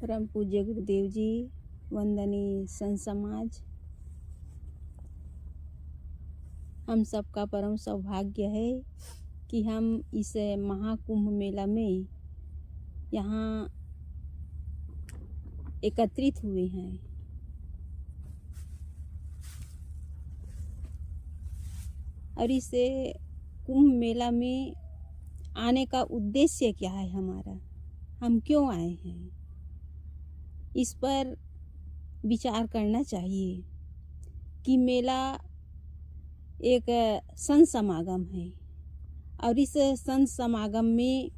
परम पूज्य गुरुदेव जी, वंदनीय संत समाज, हम सबका परम सौभाग्य है कि हम इस महाकुंभ मेला में यहाँ एकत्रित हुए हैं। और इस कुंभ मेला में आने का उद्देश्य क्या है हमारा, हम क्यों आए हैं, इस पर विचार करना चाहिए कि मेला एक संत समागम है। और इस संत समागम में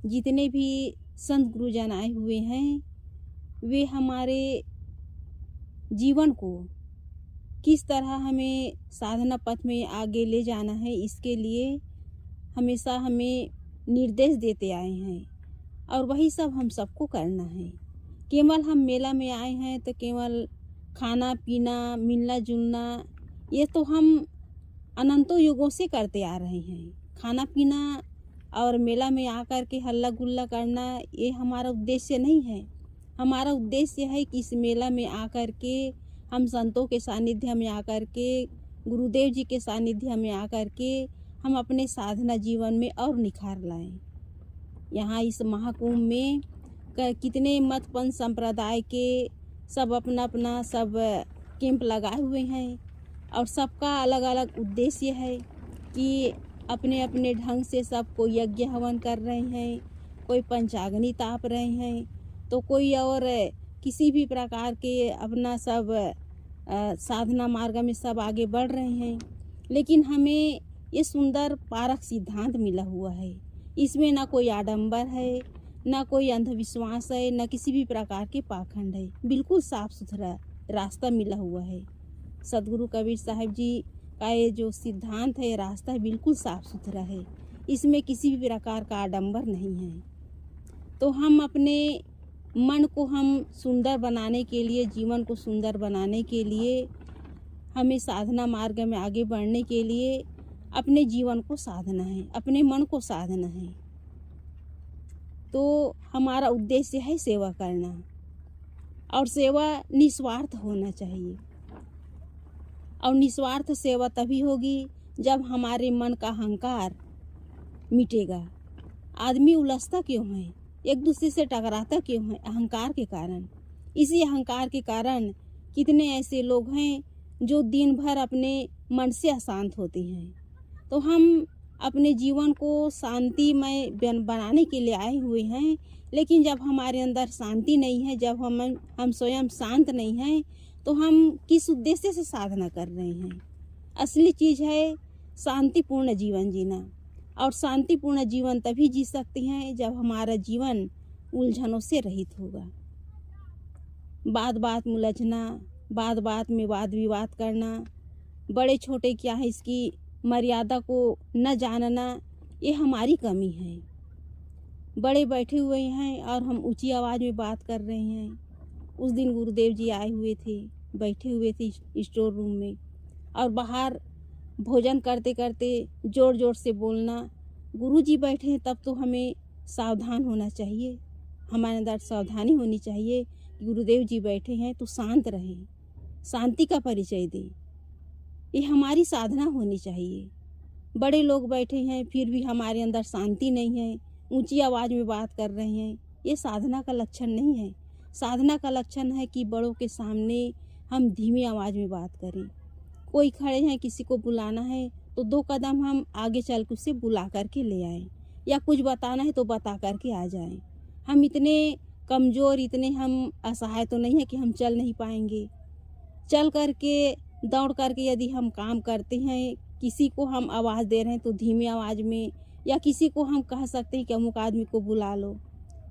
जितने भी संत गुरुजन आए हुए हैं वे हमारे जीवन को किस तरह हमें साधना पथ में आगे ले जाना है, इसके लिए हमेशा हमें निर्देश देते आए हैं। और वही सब हम सबको करना है। केवल हम मेला में आए हैं तो केवल खाना पीना मिलना जुलना ये तो हम अनंतों युगों से करते आ रहे हैं। खाना पीना और मेला में आकर के हल्ला गुल्ला करना ये हमारा उद्देश्य नहीं है। हमारा उद्देश्य है कि इस मेला में आकर के हम संतों के सानिध्य में आकर के, गुरुदेव जी के सानिध्य में आकर के हम अपने साधना जीवन में और निखार लाएं। यहाँ इस महाकुंभ में कितने मत पंथ संप्रदाय के सब अपना अपना सब कैंप लगाए हुए हैं और सबका अलग अलग उद्देश्य है कि अपने अपने ढंग से सब कोई यज्ञ हवन कर रहे हैं, कोई पंचाग्नि ताप रहे हैं, तो कोई और किसी भी प्रकार के अपना सब साधना मार्ग में सब आगे बढ़ रहे हैं। लेकिन हमें ये सुंदर पारक सिद्धांत मिला हुआ है। इसमें ना कोई आडंबर है, ना कोई अंधविश्वास है, ना किसी भी प्रकार के पाखंड है। बिल्कुल साफ सुथरा रास्ता मिला हुआ है। सदगुरु कबीर साहब जी का ये जो सिद्धांत है, रास्ता है, बिल्कुल साफ सुथरा है। इसमें किसी भी प्रकार का आडंबर नहीं है। तो हम अपने मन को हम सुंदर बनाने के लिए, जीवन को सुंदर बनाने के लिए, हमें साधना मार्ग में आगे बढ़ने के लिए अपने जीवन को साधना है, अपने मन को साधना है। तो हमारा उद्देश्य है सेवा करना और सेवा निस्वार्थ होना चाहिए। और निस्वार्थ सेवा तभी होगी जब हमारे मन का अहंकार मिटेगा। आदमी उलझता क्यों है, एक दूसरे से टकराता क्यों है? अहंकार के कारण। इसी अहंकार के कारण कितने ऐसे लोग हैं जो दिन भर अपने मन से अशांत होते हैं। तो हम अपने जीवन को शांतिमय बनाने के लिए आए हुए हैं। लेकिन जब हमारे अंदर शांति नहीं है, जब हम स्वयं शांत नहीं हैं, तो हम किस उद्देश्य से साधना कर रहे हैं? असली चीज़ है शांतिपूर्ण जीवन जीना। और शांतिपूर्ण जीवन तभी जी सकते हैं जब हमारा जीवन उलझनों से रहित होगा। बात बात में उलझना, बात बात में वाद विवाद करना, बड़े छोटे क्या है इसकी मर्यादा को न जानना, ये हमारी कमी है। बड़े बैठे हुए हैं और हम ऊंची आवाज़ में बात कर रहे हैं। उस दिन गुरुदेव जी आए हुए थे, बैठे हुए थे स्टोर रूम में, और बाहर भोजन करते करते जोर जोर से बोलना। गुरु जी बैठे हैं तब तो हमें सावधान होना चाहिए, हमारे अंदर सावधानी होनी चाहिए कि गुरुदेव जी बैठे हैं तो शांत रहें, शांति का परिचय दें। ये हमारी साधना होनी चाहिए। बड़े लोग बैठे हैं फिर भी हमारे अंदर शांति नहीं है, ऊंची आवाज़ में बात कर रहे हैं, ये साधना का लक्षण नहीं है। साधना का लक्षण है कि बड़ों के सामने हम धीमी आवाज़ में बात करें। कोई खड़े हैं, किसी को बुलाना है तो 2 कदम हम आगे चल के उसे बुला करके ले आएं, या कुछ बताना है तो बता करके आ जाएं। हम इतने कमज़ोर, इतने हम असहाय तो नहीं है कि हम चल नहीं पाएंगे। चल करके दौड़ करके यदि हम काम करते हैं, किसी को हम आवाज़ दे रहे हैं तो धीमी आवाज़ में, या किसी को हम कह सकते हैं कि अमुक आदमी को बुला लो,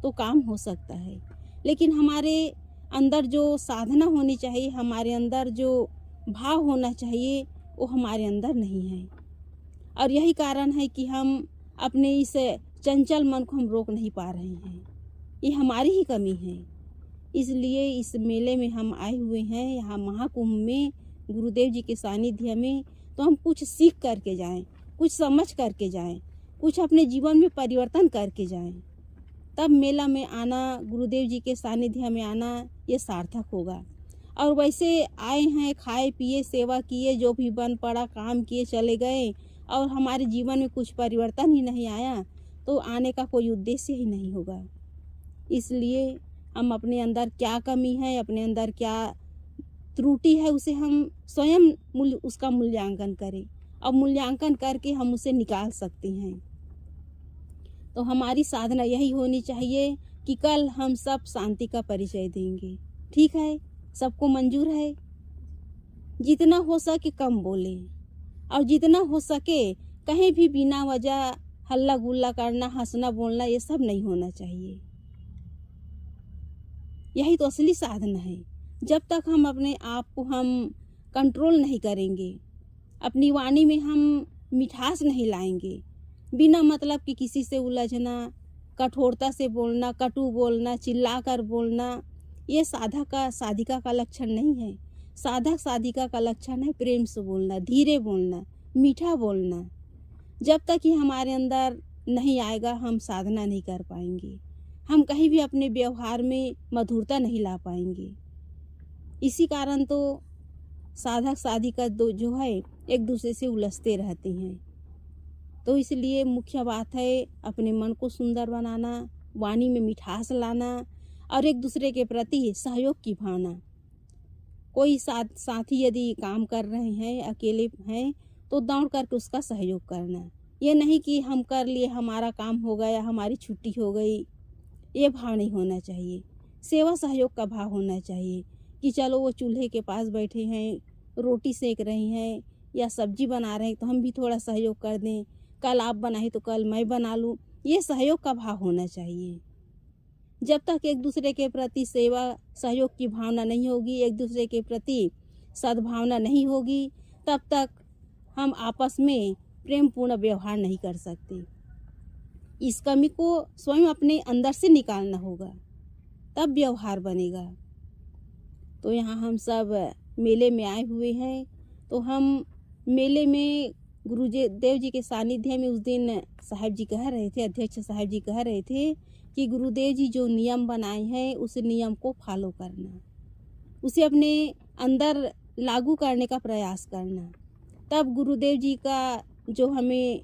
तो काम हो सकता है। लेकिन हमारे अंदर जो साधना होनी चाहिए, हमारे अंदर जो भाव होना चाहिए, वो हमारे अंदर नहीं है। और यही कारण है कि हम अपने इस चंचल मन को हम रोक नहीं पा रहे हैं। ये हमारी ही कमी है। इसलिए इस मेले में हम आए हुए हैं, यहाँ महाकुंभ में गुरुदेव जी के सानिध्य में, तो हम कुछ सीख करके जाएं, कुछ समझ करके जाएं, कुछ अपने जीवन में परिवर्तन करके जाएं। तब मेला में आना, गुरुदेव जी के सानिध्य में आना ये सार्थक होगा। और वैसे आए हैं, खाए पिए, सेवा किए, जो भी बन पड़ा काम किए चले गए और हमारे जीवन में कुछ परिवर्तन ही नहीं आया, तो आने का कोई उद्देश्य ही नहीं होगा। इसलिए हम अपने अंदर क्या कमी है, अपने अंदर क्या त्रुटि है, उसे हम स्वयं उसका मूल्यांकन करें और मूल्यांकन करके हम उसे निकाल सकते हैं। तो हमारी साधना यही होनी चाहिए कि कल हम सब शांति का परिचय देंगे। ठीक है, सबको मंजूर है? जितना हो सके कम बोलें और जितना हो सके कहीं भी बिना वजह हल्ला गुल्ला करना, हंसना बोलना, ये सब नहीं होना चाहिए। यही तो असली साधना है। जब तक हम अपने आप को हम कंट्रोल नहीं करेंगे, अपनी वाणी में हम मिठास नहीं लाएंगे, बिना मतलब कि किसी से उलझना, कठोरता से बोलना, कटु बोलना, चिल्लाकर बोलना, ये साधिका का लक्षण नहीं है। साधक साधिका का लक्षण है प्रेम से बोलना, धीरे बोलना, मीठा बोलना। जब तक ये हमारे अंदर नहीं आएगा हम साधना नहीं कर पाएंगे, हम कहीं भी अपने व्यवहार में मधुरता नहीं ला पाएंगे। इसी कारण तो साधक साधिका जो है एक दूसरे से उलझते रहते हैं। तो इसलिए मुख्य बात है अपने मन को सुंदर बनाना, वाणी में मिठास लाना और एक दूसरे के प्रति सहयोग की भावना। कोई साथी यदि काम कर रहे हैं, अकेले हैं, तो दौड़ करके उसका सहयोग करना। ये नहीं कि हम कर लिए, हमारा काम हो गया, हमारी छुट्टी हो गई, ये भाव नहीं होना चाहिए। सेवा सहयोग का भाव होना चाहिए कि चलो वो चूल्हे के पास बैठे हैं, रोटी सेक रही हैं या सब्जी बना रहे हैं, तो हम भी थोड़ा सहयोग कर दें। कल आप बनाए तो कल मैं बना लूँ, ये सहयोग का भाव होना चाहिए। जब तक एक दूसरे के प्रति सेवा सहयोग की भावना नहीं होगी, एक दूसरे के प्रति सद्भावना नहीं होगी, तब तक हम आपस में प्रेम पूर्ण व्यवहार नहीं कर सकते। इस कमी को स्वयं अपने अंदर से निकालना होगा, तब व्यवहार बनेगा। तो यहाँ हम सब मेले में आए हुए हैं, तो हम मेले में गुरुदेव जी के सानिध्य में उस दिन साहब जी कह रहे थे, अध्यक्ष साहब जी कह रहे थे कि गुरुदेव जी जो नियम बनाए हैं उस नियम को फॉलो करना, उसे अपने अंदर लागू करने का प्रयास करना। तब गुरुदेव जी का जो हमें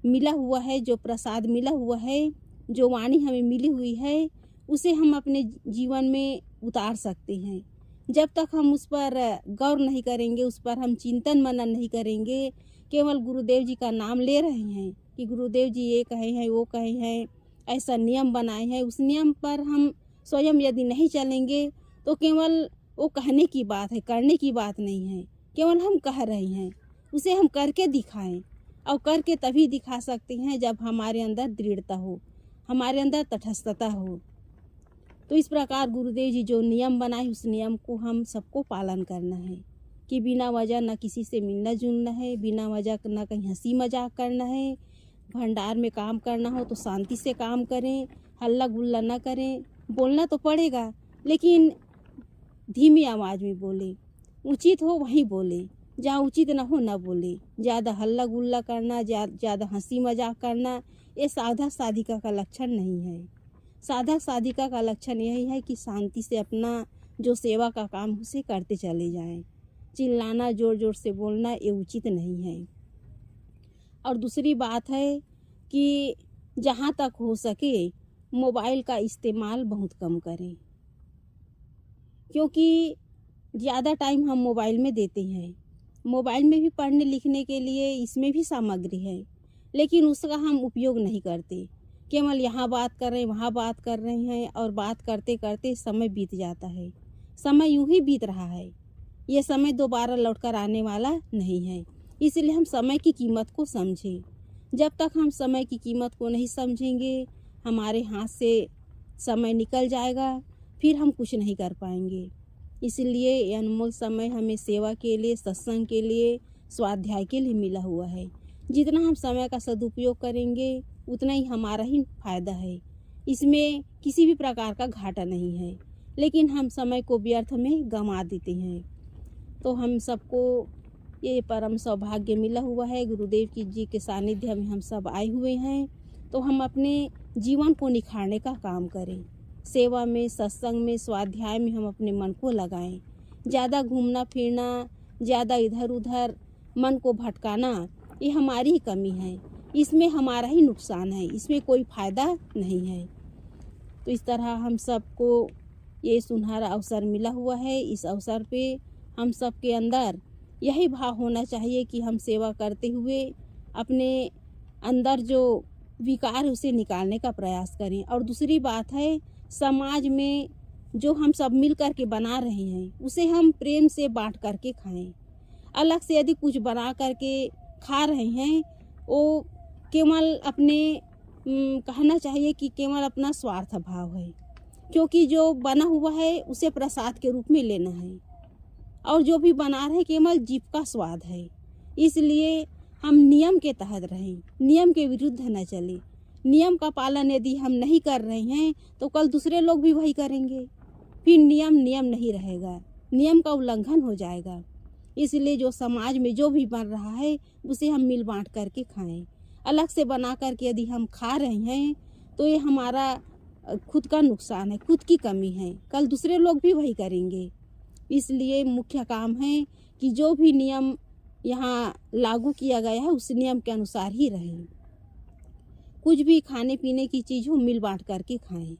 मिला हुआ है, जो प्रसाद मिला हुआ है, जो वाणी हमें मिली हुई है, उसे हम अपने जीवन में उतार सकते हैं। जब तक हम उस पर गौर नहीं करेंगे, उस पर हम चिंतन मनन नहीं करेंगे, केवल गुरुदेव जी का नाम ले रहे हैं कि गुरुदेव जी ये कहे हैं, वो कहे हैं, ऐसा नियम बनाए हैं, उस नियम पर हम स्वयं यदि नहीं चलेंगे तो केवल वो कहने की बात है, करने की बात नहीं है। केवल हम कह रहे हैं, उसे हम करके दिखाएं। और करके तभी दिखा सकते हैं जब हमारे अंदर दृढ़ता हो, हमारे अंदर तटस्थता हो। तो इस प्रकार गुरुदेव जी जो नियम बनाए उस नियम को हम सबको पालन करना है कि बिना वजह न किसी से मिलना जुलना है, बिना वजह न कहीं हंसी मजाक करना है। भंडार में काम करना हो तो शांति से काम करें, हल्ला गुल्ला न करें। बोलना तो पड़ेगा लेकिन धीमी आवाज़ में बोलें, उचित हो वहीं बोलें, जहाँ उचित न हो न बोलें। ज़्यादा हल्ला गुल्ला करना, ज़्यादा हंसी मजाक करना, ये साधक साधिका का लक्षण नहीं है। साधक साधिका का लक्षण यही है कि शांति से अपना जो सेवा का काम उसे करते चले जाएं। चिल्लाना, जोर जोर से बोलना ये उचित नहीं है। और दूसरी बात है कि जहाँ तक हो सके मोबाइल का इस्तेमाल बहुत कम करें, क्योंकि ज़्यादा टाइम हम मोबाइल में देते हैं। मोबाइल में भी पढ़ने लिखने के लिए इसमें भी सामग्री है, लेकिन उसका हम उपयोग नहीं करते। केवल यहाँ बात कर रहे हैं, वहाँ बात कर रहे हैं और बात करते करते समय बीत जाता है। समय यूं ही बीत रहा है, ये समय दोबारा लौटकर आने वाला नहीं है। इसलिए हम समय की कीमत को समझें। जब तक हम समय की कीमत को नहीं समझेंगे, हमारे हाथ से समय निकल जाएगा, फिर हम कुछ नहीं कर पाएंगे। इसलिए ये अनमोल समय हमें सेवा के लिए, सत्संग के लिए, स्वाध्याय के लिए मिला हुआ है। जितना हम समय का सदुपयोग करेंगे उतना ही हमारा ही फायदा है। इसमें किसी भी प्रकार का घाटा नहीं है, लेकिन हम समय को व्यर्थ में गंवा देते हैं। तो हम सबको ये परम सौभाग्य मिला हुआ है, गुरुदेव जी के सानिध्य में हम सब आए हुए हैं। तो हम अपने जीवन को निखारने का काम करें। सेवा में, सत्संग में, स्वाध्याय में हम अपने मन को लगाएं। ज़्यादा घूमना फिरना, ज़्यादा इधर उधर मन को भटकाना, ये हमारी ही कमी है। इसमें हमारा ही नुकसान है, इसमें कोई फ़ायदा नहीं है। तो इस तरह हम सबको ये सुनहरा अवसर मिला हुआ है। इस अवसर पे हम सब के अंदर यही भाव होना चाहिए कि हम सेवा करते हुए अपने अंदर जो विकार है उसे निकालने का प्रयास करें। और दूसरी बात है, समाज में जो हम सब मिल कर के बना रहे हैं उसे हम प्रेम से बांट करके खाएं। अलग से यदि कुछ बना करके खा रहे हैं, वो केवल अपने कहना चाहिए कि केवल अपना स्वार्थ भाव है, क्योंकि जो बना हुआ है उसे प्रसाद के रूप में लेना है और जो भी बना रहे केवल जीभ का स्वाद है। इसलिए हम नियम के तहत रहें, नियम के विरुद्ध न चलें। नियम का पालन यदि हम नहीं कर रहे हैं तो कल दूसरे लोग भी वही करेंगे, फिर नियम नहीं रहेगा, नियम का उल्लंघन हो जाएगा। इसलिए जो समाज में जो भी बन रहा है उसे हम मिल बांट करके खाएं। अलग से बना करके यदि हम खा रहे हैं तो ये हमारा खुद का नुकसान है, खुद की कमी है, कल दूसरे लोग भी वही करेंगे। इसलिए मुख्य काम है कि जो भी नियम यहाँ लागू किया गया है उस नियम के अनुसार ही रहें। कुछ भी खाने पीने की चीज़ हो मिल बांट करके खाएं,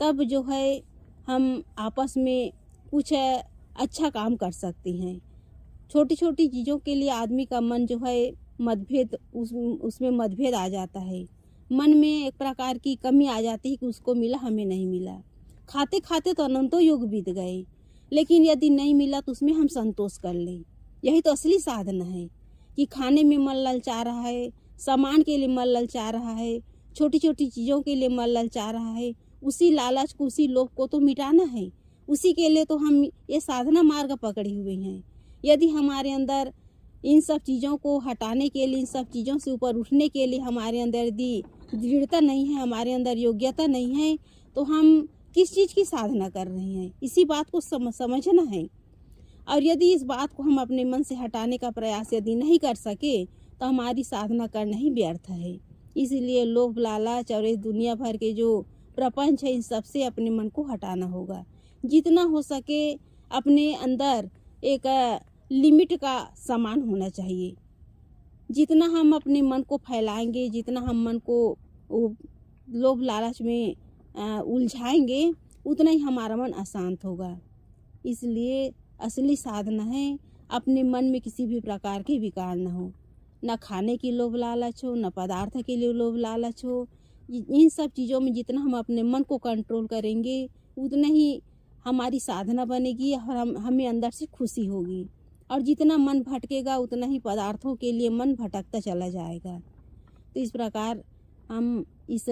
तब जो है हम आपस में कुछ अच्छा काम कर सकते हैं। छोटी छोटी चीज़ों के लिए आदमी का मन जो है मतभेद, उसमें मतभेद आ जाता है। मन में एक प्रकार की कमी आ जाती है कि उसको मिला हमें नहीं मिला। खाते खाते तो अनंतों युग बीत गए, लेकिन यदि नहीं मिला तो उसमें हम संतोष कर लें। यही तो असली साधना है कि खाने में मन ललचा रहा है, सामान के लिए मन ललचा रहा है, छोटी छोटी चीज़ों के लिए मन ललचा रहा है, उसी लालच को, उसी लोभ को तो मिटाना है। उसी के लिए तो हम ये साधना मार्ग पकड़े हुए हैं। यदि हमारे अंदर इन सब चीज़ों को हटाने के लिए, इन सब चीज़ों से ऊपर उठने के लिए हमारे अंदर यदि दृढ़ता नहीं है, हमारे अंदर योग्यता नहीं है, तो हम किस चीज़ की साधना कर रहे हैं, इसी बात को समझना है। और यदि इस बात को हम अपने मन से हटाने का प्रयास यदि नहीं कर सके तो हमारी साधना करना ही व्यर्थ है। इसलिए लोभ, लालच और इस दुनिया भर के जो प्रपंच है, इन सब से अपने मन को हटाना होगा। जितना हो सके अपने अंदर एक लिमिट का सामान होना चाहिए। जितना हम अपने मन को फैलाएंगे, जितना हम मन को लोभ लालच में उलझाएंगे, उतना ही हमारा मन अशांत होगा। इसलिए असली साधना है अपने मन में किसी भी प्रकार के विकार न हो, न खाने की लोभ लालच हो, न पदार्थ के लिए लोभ लालच हो। इन सब चीज़ों में जितना हम अपने मन को कंट्रोल करेंगे उतना ही हमारी साधना बनेगी और हमें अंदर से खुशी होगी। और जितना मन भटकेगा उतना ही पदार्थों के लिए मन भटकता चला जाएगा। तो इस प्रकार हम इस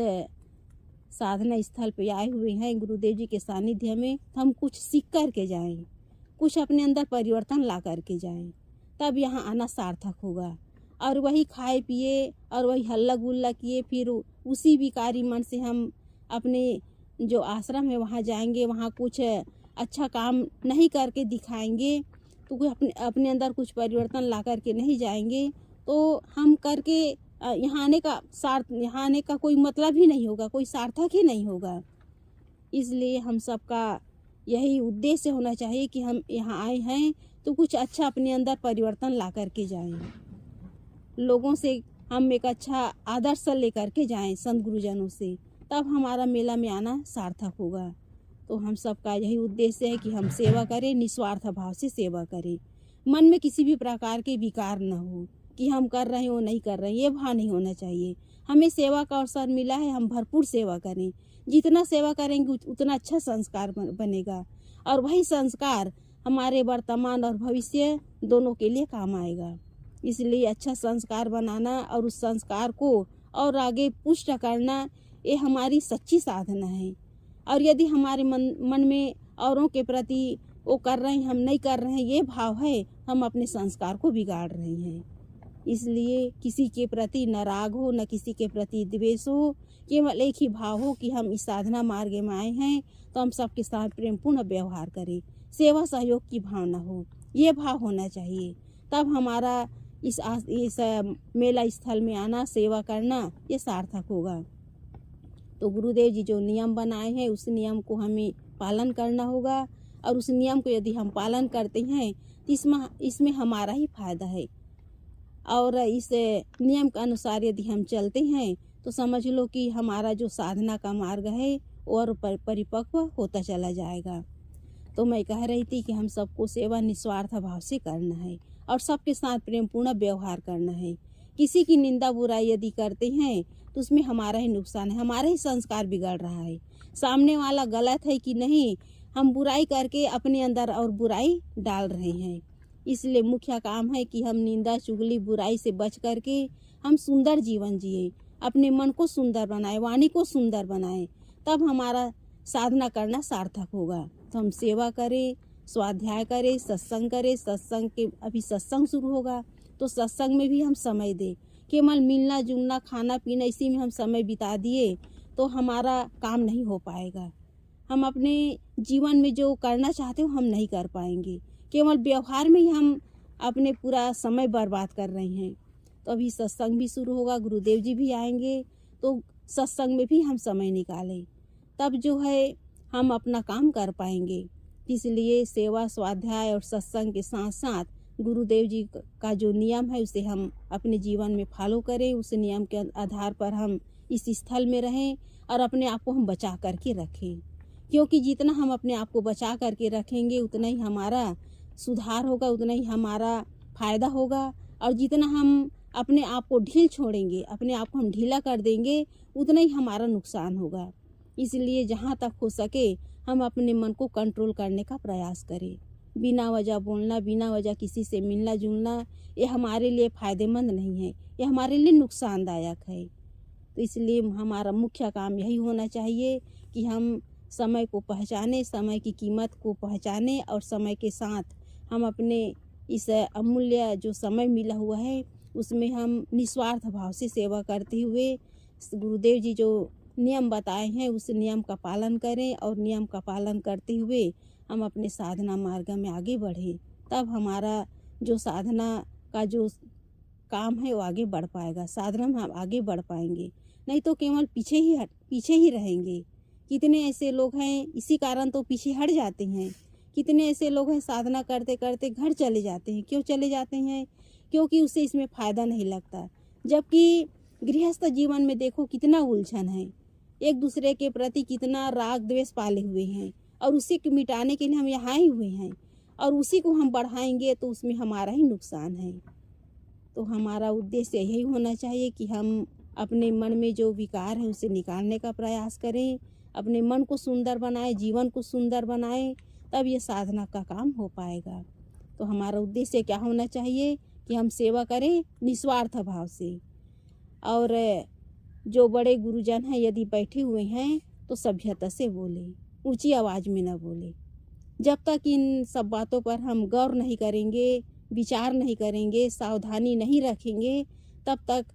साधना स्थल पे आए हुए हैं गुरुदेव जी के सानिध्य में, तो हम कुछ सीख कर के जाएं, कुछ अपने अंदर परिवर्तन ला करके जाएं, तब यहाँ आना सार्थक होगा। और वही खाए पिए और वही हल्ला गुल्ला किए फिर उसी विकारी मन से हम अपने जो आश्रम है वहाँ जाएंगे, वहाँ कुछ अच्छा काम नहीं करके दिखाएंगे, तो अपने अंदर कुछ परिवर्तन ला करके नहीं जाएंगे, तो हम करके यहाँ आने का कोई मतलब ही नहीं होगा, कोई सार्थक ही नहीं होगा। इसलिए हम सबका यही उद्देश्य होना चाहिए कि हम यहाँ आए हैं तो कुछ अच्छा अपने अंदर परिवर्तन ला करके जाएं, लोगों से हम एक अच्छा आदर्श लेकर के जाएं, संत गुरुजनों से, तब हमारा मेला में आना सार्थक होगा। तो हम सबका यही उद्देश्य है कि हम सेवा करें, निस्वार्थ भाव से सेवा करें। मन में किसी भी प्रकार के विकार न हो कि हम कर रहे हैं वो नहीं कर रहे हैं, ये भाव नहीं होना चाहिए। हमें सेवा का अवसर मिला है, हम भरपूर सेवा करें। जितना सेवा करेंगे उतना अच्छा संस्कार बनेगा और वही संस्कार हमारे वर्तमान और भविष्य दोनों के लिए काम आएगा। इसलिए अच्छा संस्कार बनाना और उस संस्कार को और आगे पुष्ट करना, ये हमारी सच्ची साधना है। और यदि हमारे मन में औरों के प्रति वो कर रहे हैं हम नहीं कर रहे हैं ये भाव है, हम अपने संस्कार को बिगाड़ रहे हैं। इसलिए किसी के प्रति न राग हो, न किसी के प्रति द्वेष हो, केवल एक ही भाव हो कि हम इस साधना मार्ग में आए हैं तो हम सबके साथ प्रेमपूर्ण व्यवहार करें, सेवा सहयोग की भावना हो, ये भाव होना चाहिए। तब हमारा इस मेला स्थल में आना, सेवा करना, ये सार्थक होगा। तो गुरुदेव जी जो नियम बनाए हैं उस नियम को हमें पालन करना होगा, और उस नियम को यदि हम पालन करते हैं तो इसमें हमारा ही फायदा है। और इस नियम के अनुसार यदि हम चलते हैं तो समझ लो कि हमारा जो साधना का मार्ग है और परिपक्व होता चला जाएगा। तो मैं कह रही थी कि हम सबको सेवा निस्वार्थ भाव से करना है और सबके साथ प्रेमपूर्ण व्यवहार करना है। किसी की निंदा बुराई यदि करते हैं तो उसमें हमारा ही नुकसान है, हमारा ही संस्कार बिगड़ रहा है। सामने वाला गलत है कि नहीं, हम बुराई करके अपने अंदर और बुराई डाल रहे हैं। इसलिए मुख्य काम है कि हम निंदा चुगली बुराई से बच करके हम सुंदर जीवन जिए, अपने मन को सुंदर बनाए, वाणी को सुंदर बनाए, तब हमारा साधना करना सार्थक होगा। तो हम सेवा करें, स्वाध्याय करें, सत्संग करें। सत्संग के अभी सत्संग शुरू होगा तो सत्संग में भी हम समय दें। केवल मिलना जुलना खाना पीना इसी में हम समय बिता दिए तो हमारा काम नहीं हो पाएगा। हम अपने जीवन में जो करना चाहते हो हम नहीं कर पाएंगे। केवल व्यवहार में ही हम अपने पूरा समय बर्बाद कर रहे हैं। तो अभी सत्संग भी शुरू होगा, गुरुदेव जी भी आएंगे, तो सत्संग में भी हम समय निकालें, तब जो है हम अपना काम कर पाएंगे। इसलिए सेवा स्वाध्याय और सत्संग के साथ साथ गुरुदेव जी का जो नियम है उसे हम अपने जीवन में फॉलो करें। उस नियम के आधार पर हम इस स्थल में रहें और अपने आप को हम बचा करके रखें, क्योंकि जितना हम अपने आप को बचा करके रखेंगे उतना ही हमारा सुधार होगा, उतना ही हमारा फायदा होगा। और जितना हम अपने आप को ढील छोड़ेंगे, अपने आप को हम ढीला कर देंगे, उतना ही हमारा नुकसान होगा। इसलिए जहाँ तक हो सके हम अपने मन को कंट्रोल करने का प्रयास करें। बिना वजह बोलना, बिना वजह किसी से मिलना जुलना, ये हमारे लिए फ़ायदेमंद नहीं है, ये हमारे लिए नुकसानदायक है। तो इसलिए हमारा मुख्य काम यही होना चाहिए कि हम समय को पहचाने, समय की कीमत को पहचाने और समय के साथ हम अपने इस अमूल्य जो समय मिला हुआ है उसमें हम निस्वार्थ भाव से सेवा करते हुए गुरुदेव जी जो नियम बताए हैं उस नियम का पालन करें, और नियम का पालन करते हुए हम अपने साधना मार्ग में आगे बढ़ें। तब हमारा जो साधना का जो काम है वो आगे बढ़ पाएगा, साधना में हम आगे बढ़ पाएंगे। नहीं तो केवल पीछे ही रहेंगे। कितने ऐसे लोग हैं इसी कारण तो पीछे हट जाते हैं। कितने ऐसे लोग हैं साधना करते करते घर चले जाते हैं। क्यों चले जाते हैं? क्योंकि उसे इसमें फ़ायदा नहीं लगता। जबकि गृहस्थ जीवन में देखो कितना उलझन है, एक दूसरे के प्रति कितना राग द्वेष पाले हुए हैं, और उसी को मिटाने के लिए हम यहाँ आए हुए हैं, और उसी को हम बढ़ाएंगे तो उसमें हमारा ही नुकसान है। तो हमारा उद्देश्य यही होना चाहिए कि हम अपने मन में जो विकार है उसे निकालने का प्रयास करें, अपने मन को सुंदर बनाएं, जीवन को सुंदर बनाएं, तब ये साधना का काम हो पाएगा। तो हमारा उद्देश्य क्या होना चाहिए कि हम सेवा करें निस्वार्थ भाव से। और जो बड़े गुरुजन हैं यदि बैठे हुए हैं तो सभ्यता से बोले, ऊंची आवाज़ में न बोले। जब तक इन सब बातों पर हम गौर नहीं करेंगे, विचार नहीं करेंगे, सावधानी नहीं रखेंगे, तब तक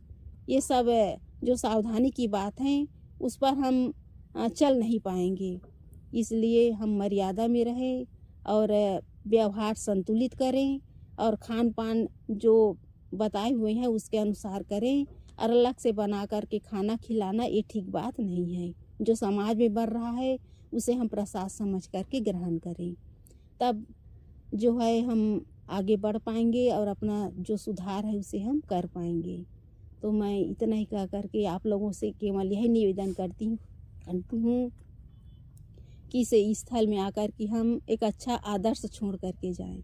ये सब जो सावधानी की बात है उस पर हम चल नहीं पाएंगे। इसलिए हम मर्यादा में रहें और व्यवहार संतुलित करें, और खान पान जो बताए हुए हैं उसके अनुसार करें। और अलग से बना करके खाना खिलाना ये ठीक बात नहीं है। जो समाज में बढ़ रहा है उसे हम प्रसाद समझ करके ग्रहण करें, तब जो है हम आगे बढ़ पाएंगे और अपना जो सुधार है उसे हम कर पाएंगे। तो मैं इतना ही कह करके आप लोगों से केवल यही निवेदन करती हूँ कि इस स्थल में आकर कि हम एक अच्छा आदर्श छोड़ करके जाएं,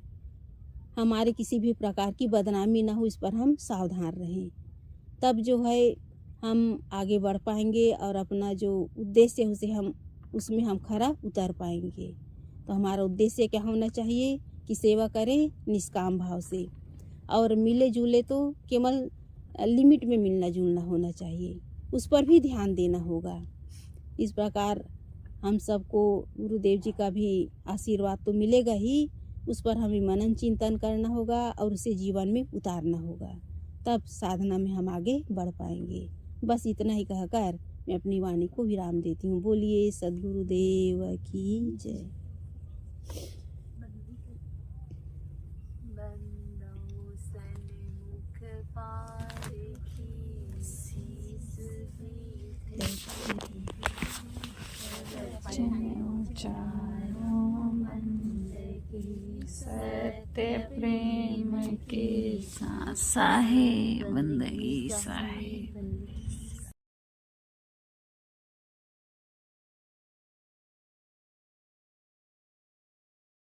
हमारे किसी भी प्रकार की बदनामी ना हो, इस पर हम सावधान रहें। तब जो है हम आगे बढ़ पाएंगे और अपना जो उद्देश्य है उसमें हम खरा उतर पाएंगे। तो हमारा उद्देश्य क्या होना चाहिए कि सेवा करें निष्काम भाव से, और मिले जुले तो केवल लिमिट में मिलना जुलना होना चाहिए, उस पर भी ध्यान देना होगा। इस प्रकार हम सबको गुरुदेव जी का भी आशीर्वाद तो मिलेगा ही, उस पर हमें मनन चिंतन करना होगा और उसे जीवन में उतारना होगा, तब साधना में हम आगे बढ़ पाएंगे। बस इतना ही कहकर मैं अपनी वाणी को विराम देती हूँ। बोलिए सद्गुरुदेव की जय। बंदो सन्मुख सत्य प्रेम के साहे बंदगी साहे।